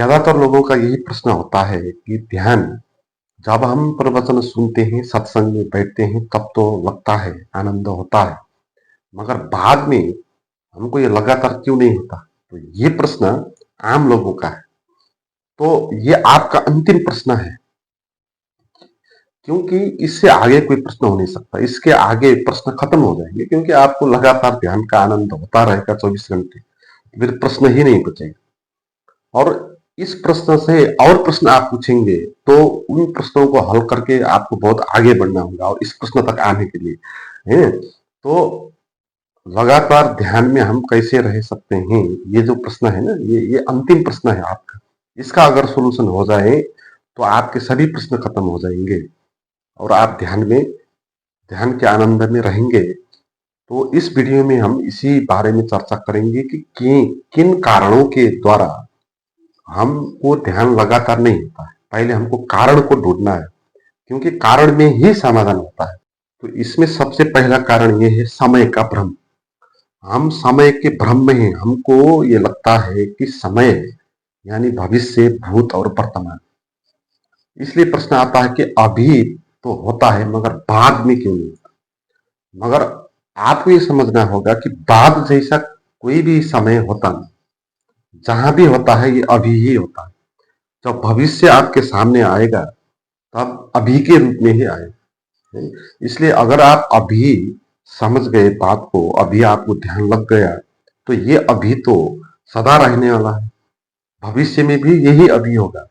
ज्यादातर लोगों का यही प्रश्न होता है कि ध्यान जब हम प्रवचन सुनते हैं, सत्संग में बैठते हैं, तब तो लगता है आनंद होता है, मगर बाद में हमको ये लगातार क्यों नहीं होता। तो ये प्रश्न आम लोगों का है। तो ये आपका अंतिम प्रश्न है, क्योंकि इससे आगे कोई प्रश्न हो नहीं सकता। इसके आगे प्रश्न खत्म हो जाएंगे, क्योंकि आपको लगातार ध्यान का आनंद होता रहेगा 24 घंटे। फिर प्रश्न ही नहीं बचेगा। और इस प्रश्न से और प्रश्न आप पूछेंगे तो उन प्रश्नों को हल करके आपको बहुत आगे बढ़ना होगा, और इस प्रश्न तक आने के लिए है। तो लगातार ध्यान में हम कैसे रह सकते हैं, ये जो प्रश्न है ना, ये अंतिम प्रश्न है आपका। इसका अगर सोल्यूशन हो जाए तो आपके सभी प्रश्न खत्म हो जाएंगे, और आप ध्यान के आनंद में रहेंगे। तो इस वीडियो में हम इसी बारे में चर्चा करेंगे कि किन कारणों के द्वारा हमको ध्यान लगातार नहीं होता है। पहले हमको कारण को ढूंढना है, क्योंकि कारण में ही समाधान होता है। तो इसमें सबसे पहला कारण ये है समय का भ्रम। हम समय के भ्रम में हैं। हमको ये लगता है कि समय यानी भविष्य, भूत और वर्तमान। इसलिए प्रश्न आता है कि अभी तो होता है, मगर बाद में क्यों नहीं होता। मगर आपको ये समझना होगा कि बाद जैसा कोई भी समय होता नहीं। जहां भी होता है ये अभी ही होता है। जब भविष्य आपके सामने आएगा तब अभी के रूप में ही आएगा। इसलिए अगर आप अभी समझ गए बात को, अभी आपको ध्यान लग गया, तो ये अभी तो सदा रहने वाला है। भविष्य में भी यही अभी होगा।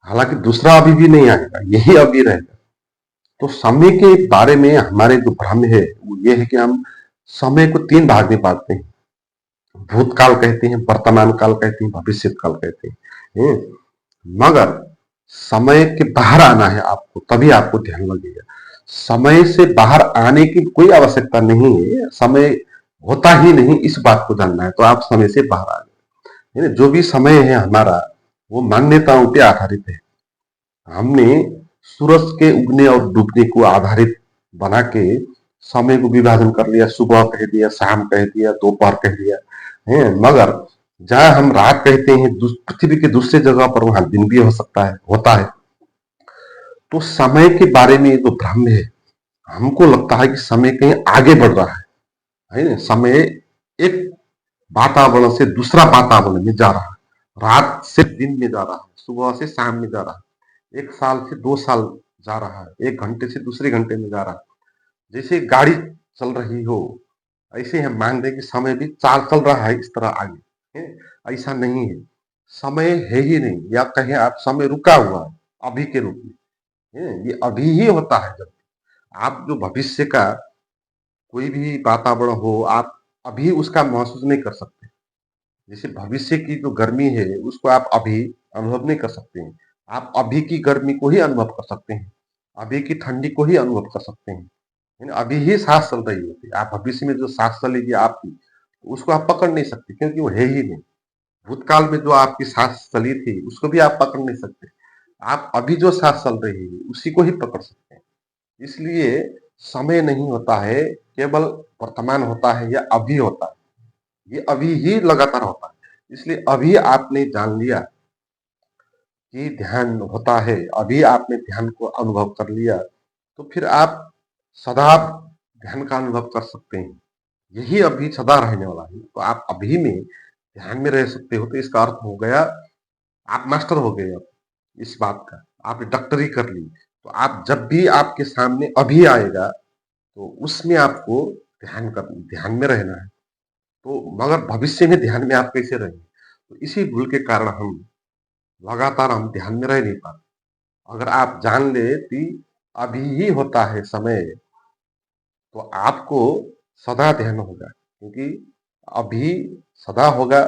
हालांकि दूसरा अभी भी नहीं आएगा, यही अभी रहेगा। तो समय के बारे में हमारे जो भ्रम है वो ये है कि हम समय को तीन भाग में बांटते हैं। भूतकाल कहते हैं, वर्तमान काल कहते हैं, भविष्य काल कहते हैं। मगर समय के बाहर आना है आपको, तभी आपको ध्यान लगेगा। समय से बाहर आने की कोई आवश्यकता नहीं है। समय होता ही नहीं, इस बात को जानना है तो आप समय से बाहर आ गए। जो भी समय है हमारा, वो मान्यताओं पे आधारित है। हमने सूरज के उगने और डूबने को आधारित बना के समय को विभाजन कर लिया। सुबह कह दिया, शाम कह दिया, दोपहर कह दिया है। मगर जहां हम रात कहते हैं, पृथ्वी के दूसरे जगह पर वहां दिन भी हो सकता है, होता है। तो समय के बारे में जो भ्रम है, हमको लगता है कि समय कहीं आगे बढ़ रहा है ना। समय एक वातावरण से दूसरा वातावरण में जा रहा है, रात से दिन में जा रहा है, सुबह से शाम में जा रहा है, 1 साल से 2 साल जा रहा है, 1 घंटे से दूसरे घंटे में जा रहा है। जैसे गाड़ी चल रही हो, ऐसे हम मान दें कि समय भी चाल चल रहा है इस तरह आगे है। ऐसा नहीं है, समय है ही नहीं, या कहें आप समय रुका हुआ है अभी के रूप में है। ये अभी ही होता है। जब आप जो भविष्य का कोई भी वातावरण हो, आप अभी उसका महसूस नहीं कर सकते। जैसे भविष्य की जो गर्मी है उसको आप अभी अनुभव नहीं कर सकते हैं। आप अभी की गर्मी को ही अनुभव कर सकते हैं, अभी की ठंडी को ही अनुभव कर सकते हैं। अभी ही सांस चल रही होती है। आप भविष्य में जो सांस चलेगी आपकी, उसको आप पकड़ नहीं सकते, क्योंकि वो है ही नहीं। भूतकाल में जो आपकी सांस चली थी उसको भी आप पकड़ नहीं सकते। आप अभी जो सांस चल रही है उसी को ही पकड़ सकते हैं। इसलिए समय नहीं होता है, केवल वर्तमान होता है या अभी होता है। ये अभी ही लगातार होता है। इसलिए अभी आपने जान लिया कि ध्यान होता है, अभी आपने ध्यान को अनुभव कर लिया, तो फिर आप सदा ध्यान का अनुभव कर सकते हैं। यही अभी सदा रहने वाला है। तो आप अभी में ध्यान में रह सकते हो। तो इसका अर्थ हो गया आप मास्टर हो गए अब इस बात का। आपने डॉक्टरी कर ली। तो आप जब भी आपके सामने अभी आएगा, तो उसमें आपको ध्यान में रहना है। तो मगर भविष्य में ध्यान में आप कैसे रहेंगे। तो इसी भूल के कारण हम ध्यान में रह नहीं पाते। अगर आप जान ले कि अभी ही होता है समय, तो आपको सदा ध्यान होगा, क्योंकि अभी सदा होगा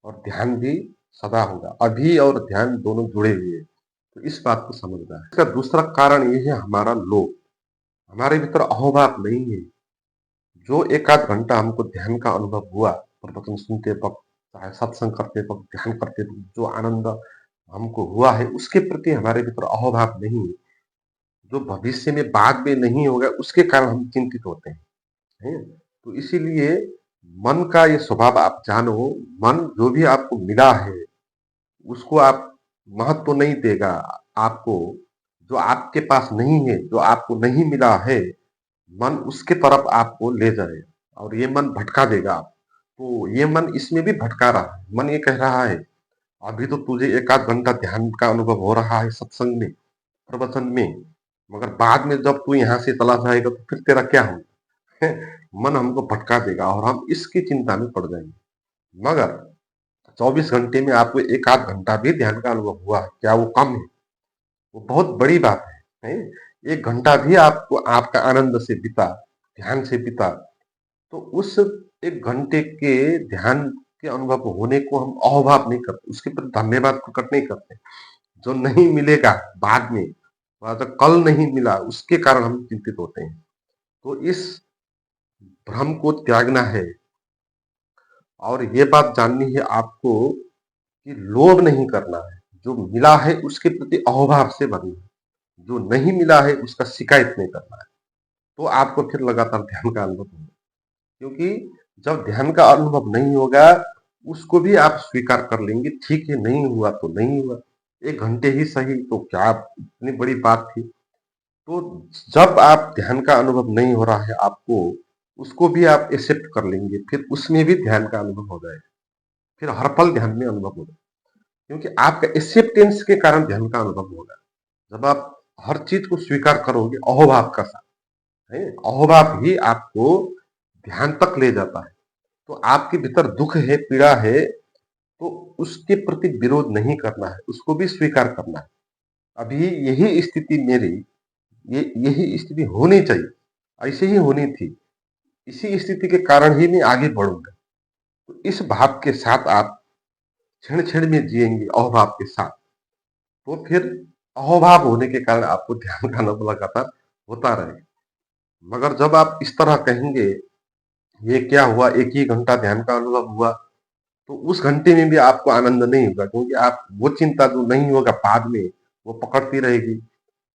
और ध्यान भी सदा होगा। अभी और ध्यान दोनों जुड़े हुए हैं। तो इस बात को समझना है। इसका दूसरा कारण ये है हमारा लोभ। हमारे भीतर अहोभाव नहीं है। जो एक आध घंटा हमको ध्यान का अनुभव हुआ, प्रवचन सुनते वक्त, चाहे सत्संग करते वक्त, ध्यान करते वक्त जो आनंद हमको हुआ है, उसके प्रति हमारे भीतर अहोभाव नहीं है। जो भविष्य में बाद में नहीं होगा उसके कारण हम चिंतित होते हैं। तो इसीलिए मन का ये स्वभाव आप जानो। मन जो भी आपको मिला है, उसको आप महत्व नहीं देगा। आपको जो आपके पास नहीं है, जो आपको नहीं मिला है, मन उसके तरफ आपको ले जाएगा और ये मन भटका देगा आप। तो ये मन इसमें भी भटका रहा है। मन ये कह रहा है, अभी तो तुझे 1 आध घंटा ध्यान का अनुभव हो रहा है सत्संग में, प्रवचन में, मगर बाद में जब तू यहाँ से चला जाएगा तो फिर तेरा क्या होगा? मन हमको भटका देगा और हम इसकी चिंता में पड़ जाएंगे। मगर 24 घंटे में आपको 1 आध घंटा भी ध्यान का अनुभव हुआ है, क्या वो कम है? वो बहुत बड़ी बात है। 1 घंटा भी आपको आपका आनंद से बीता, ध्यान से बीता, तो उस 1 घंटे के ध्यान के अनुभव होने को हम अहोभाव नहीं करते, उसके प्रति धन्यवाद प्रकट नहीं करते। जो नहीं मिलेगा बाद में, जो कल नहीं मिला उसके कारण हम चिंतित होते हैं। तो इस भ्रम को त्यागना है और ये बात जाननी है आपको कि लोभ नहीं करना है। जो मिला है उसके प्रति अहोभाव से भरना है, जो नहीं मिला है उसका शिकायत नहीं करना है। तो आपको फिर लगातार ध्यान का अनुभव होगा। क्योंकि जब ध्यान का अनुभव नहीं होगा, उसको भी आप स्वीकार कर लेंगे, ठीक है नहीं हुआ तो नहीं हुआ, 1 घंटे ही सही, तो क्या इतनी बड़ी बात थी। तो जब आप ध्यान का अनुभव नहीं हो रहा है आपको, उसको भी आप एक्सेप्ट कर लेंगे, फिर उसमें भी ध्यान का अनुभव हो जाएगा, फिर हर पल ध्यान में अनुभव होगा। क्योंकि आपका एक्सेप्टेंस के कारण ध्यान का अनुभव होगा। जब आप हर चीज को स्वीकार करोगे अहोभाव का साथ, है अहोभाव ही आपको ध्यान तक ले जाता है। तो आपके भीतर दुख है, पीड़ा है, तो उसके प्रति विरोध नहीं करना है, उसको भी स्वीकार करना है। अभी यही स्थिति मेरी, यही स्थिति होनी चाहिए, ऐसे ही होनी थी, इसी स्थिति के कारण ही मैं आगे बढ़ूंगा। तो इस भाव के साथ आप क्षण क्षण में जिएंगे अहोभाव के साथ, तो फिर अहोभाव होने के कारण आपको ध्यान का अनुभव लगातार होता रहेगा। मगर जब आप इस तरह कहेंगे, ये क्या हुआ, 1 ही घंटा ध्यान का अनुभव हुआ, तो उस घंटे में भी आपको आनंद नहीं होगा, क्योंकि आप वो चिंता जो नहीं होगा बाद में, वो पकड़ती रहेगी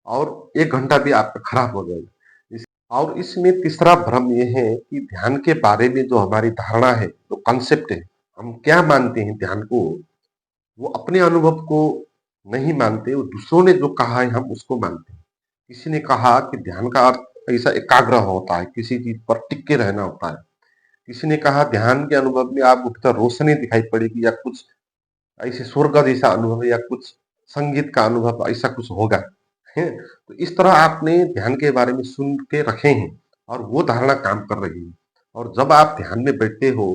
और 1 घंटा भी आपका खराब हो जाएगा। और इसमें तीसरा भ्रम ये है कि ध्यान के बारे में जो हमारी धारणा है, जो कंसेप्ट है, हम क्या मानते हैं ध्यान को, वो अपने अनुभव को नहीं मानते, वो दूसरों ने जो कहा है हम उसको मानते हैं। किसी ने कहा कि ध्यान का अर्थ ऐसा एकाग्र होता है, किसी चीज पर टिक के रहना होता है। किसी ने कहा ध्यान के अनुभव में आपको भीतर रोशनी दिखाई पड़ेगी, या कुछ ऐसे स्वर्ग जैसा अनुभव, या कुछ संगीत का अनुभव ऐसा कुछ होगा, है। तो इस तरह आपने ध्यान के बारे में सुन के रखे हैं और वो धारणा काम कर रही है। और जब आप ध्यान में बैठते हो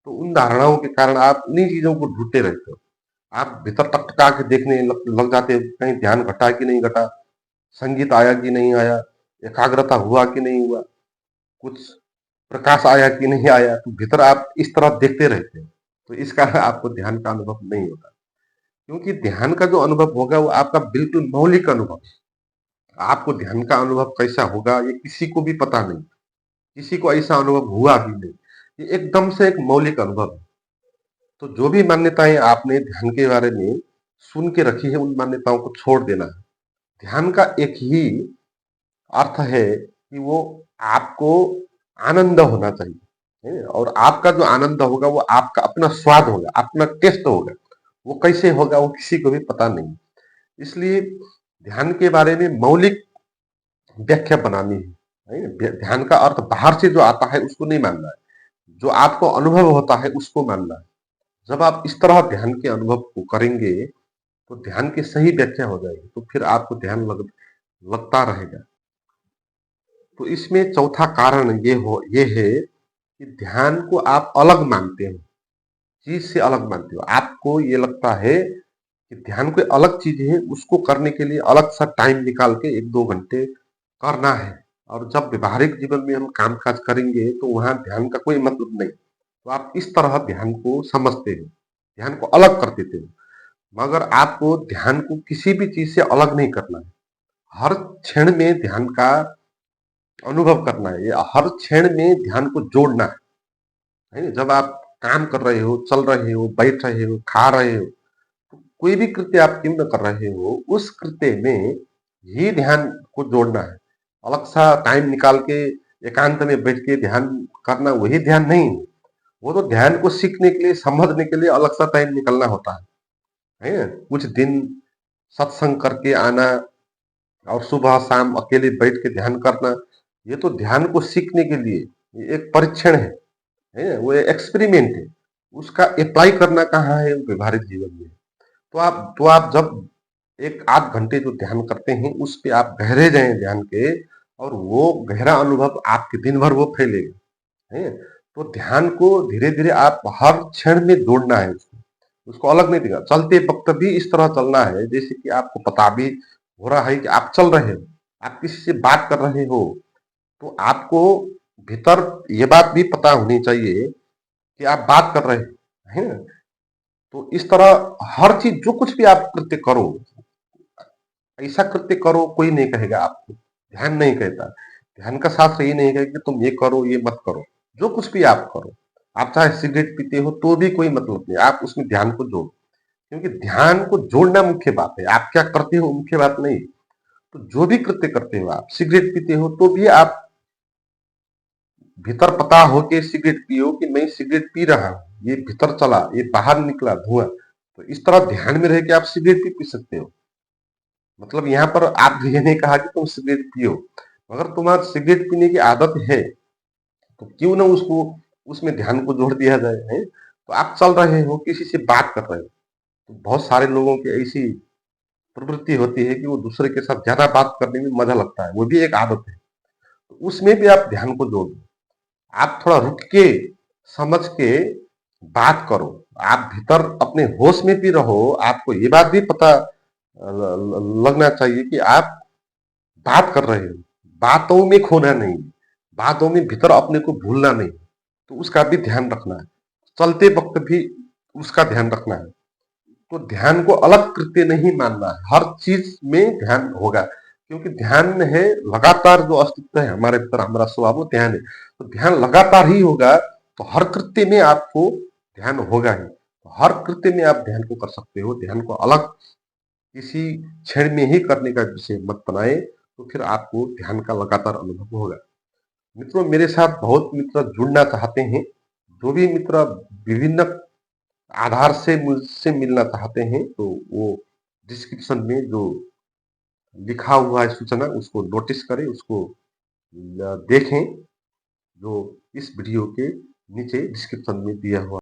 तो उन धारणाओं के कारण आप उन्हीं चीजों को ढूंढते रहते हो। आप भीतर टकटका के देखने लग जाते हो, कहीं ध्यान घटा कि नहीं घटा, संगीत आया कि नहीं आया, एकाग्रता हुआ कि नहीं हुआ, कुछ प्रकाश आया कि नहीं आया। तो भीतर आप इस तरह देखते रहते हो, तो इस कारण आपको ध्यान का अनुभव नहीं होता। क्योंकि ध्यान का जो अनुभव होगा वो आपका बिल्कुल मौलिक अनुभव है। आपको ध्यान का अनुभव कैसा होगा ये किसी को भी पता नहीं, किसी को ऐसा अनुभव हुआ भी नहीं। ये एकदम से एक मौलिक अनुभव है। तो जो भी मान्यताएं आपने ध्यान के बारे में सुन के रखी है, उन मान्यताओं को छोड़ देना है। ध्यान का एक ही अर्थ है कि वो आपको आनंद होना चाहिए, है? और आपका जो आनंद होगा वो आपका अपना स्वाद होगा, अपना टेस्ट होगा। वो कैसे होगा वो किसी को भी पता नहीं। इसलिए ध्यान के बारे में मौलिक व्याख्या बनानी है। ध्यान का अर्थ बाहर से जो आता है उसको नहीं मानना है, जो आपको अनुभव होता है उसको मानना है। जब आप इस तरह ध्यान के अनुभव को करेंगे तो ध्यान की सही व्याख्या हो जाएगी, तो फिर आपको ध्यान लगता रहेगा। तो इसमें चौथा कारण ये है कि ध्यान को आप अलग मानते हो, चीज से अलग मानते हो। आपको ये लगता है कि ध्यान कोई अलग चीज है, उसको करने के लिए अलग सा टाइम निकाल के 1-2 घंटे करना है। और जब व्यवहारिक जीवन में हम काम काज करेंगे तो वहां ध्यान का कोई मतलब नहीं। तो आप इस तरह ध्यान को समझते हो, ध्यान को अलग कर देते हो। मगर आपको ध्यान को किसी भी चीज से अलग नहीं करना है। हर क्षण में ध्यान का अनुभव करना है, या हर क्षण में ध्यान को जोड़ना है ना? जब आप काम कर रहे हो, चल रहे हो, बैठ रहे हो, खा रहे हो, तो कोई भी कृत्य आप क्यों न कर रहे हो, उस कृत्य में ही ध्यान को जोड़ना है। अलग सा टाइम निकाल के एकांत में बैठ के ध्यान करना वही ध्यान नहीं है। वो तो ध्यान को सीखने के लिए, समझने के लिए अलग सा टाइम निकलना होता है। है ना? कुछ दिन सत्संग करके आना और सुबह शाम अकेले बैठ के ध्यान करना, ये तो ध्यान को सीखने के लिए ये एक परीक्षण है ना? वो एक्सपेरिमेंट है। उसका अप्लाई करना कहाँ है व्यवहारिक जीवन में। तो आप जब 1 आध घंटे जो ध्यान करते हैं उस पे आप गहरे जाएं ध्यान के, और वो गहरा अनुभव आपके दिन भर वो फैलेगा, है। तो ध्यान को धीरे धीरे आप हर क्षण में जोड़ना है, उसको अलग नहीं दिखा। चलते वक्त भी इस तरह चलना है जैसे कि आपको पता भी हो रहा है कि आप चल रहे हो, आप किसी से बात कर रहे हो, तो आपको भीतर ये बात भी पता होनी चाहिए कि आप बात कर रहे हो, है ना? तो इस तरह हर चीज जो कुछ भी आप कृत्य करो, ऐसा कृत्य करो कोई नहीं कहेगा आपको, ध्यान नहीं कहता। ध्यान का शास्त्र ये नहीं कहेगा कि तुम ये करो ये मत करो। जो कुछ भी आप करो, आप चाहे सिगरेट पीते हो तो भी कोई मतलब नहीं, आप उसमें ध्यान को जोड़ो, क्योंकि ध्यान को जोड़ना मुख्य बात है, आप क्या करते हो मुख्य बात नहीं। तो जो भी कृत्य करते हो, आप सिगरेट पीते हो तो भी आप भीतर पता हो के सिगरेट पियो कि मैं सिगरेट पी रहा हूं, ये भीतर चला, ये बाहर निकला धुआं। तो इस तरह ध्यान में रह के आप सिगरेट भी पी सकते हो। मतलब यहाँ पर आप ये नहीं कहा कि तुम सिगरेट पियो, अगर तुम्हारा सिगरेट पीने की आदत है तो क्यों ना उसको उसमें ध्यान को जोड़ दिया जाए, है। तो आप चल रहे हो, किसी से बात कर रहे हो, तो बहुत सारे लोगों की ऐसी प्रवृत्ति होती है कि वो दूसरे के साथ ज्यादा बात करने में मजा लगता है, वो भी एक आदत है। तो उसमें भी आप ध्यान को जोड़ दो, आप थोड़ा रुक के समझ के बात करो, आप भीतर अपने होश में भी रहो। आपको ये बात भी पता लगना चाहिए कि आप बात कर रहे हो, बातों में खोना नहीं, बातों में भीतर अपने को भूलना नहीं, तो उसका भी ध्यान रखना है। चलते वक्त भी उसका ध्यान रखना है। तो ध्यान को अलग कृत्य नहीं मानना है, हर चीज में ध्यान होगा, क्योंकि ध्यान है लगातार जो अस्तित्व है हमारे भीतर, हमारा स्वभाव वो ध्यान है। तो ध्यान लगातार ही होगा, तो हर कृत्य में आपको ध्यान होगा ही। तो हर कृत्य में आप ध्यान को कर सकते हो, ध्यान को अलग किसी क्षण में ही करने का विषय मत बनाए, तो फिर आपको ध्यान का लगातार अनुभव होगा। मित्रों, मेरे साथ बहुत मित्र जुड़ना चाहते हैं, जो भी मित्र विभिन्न आधार से मुझसे मिलना चाहते हैं तो वो डिस्क्रिप्शन में जो लिखा हुआ है सूचना उसको नोटिस करें, उसको देखें, जो इस वीडियो के नीचे डिस्क्रिप्शन में दिया हुआ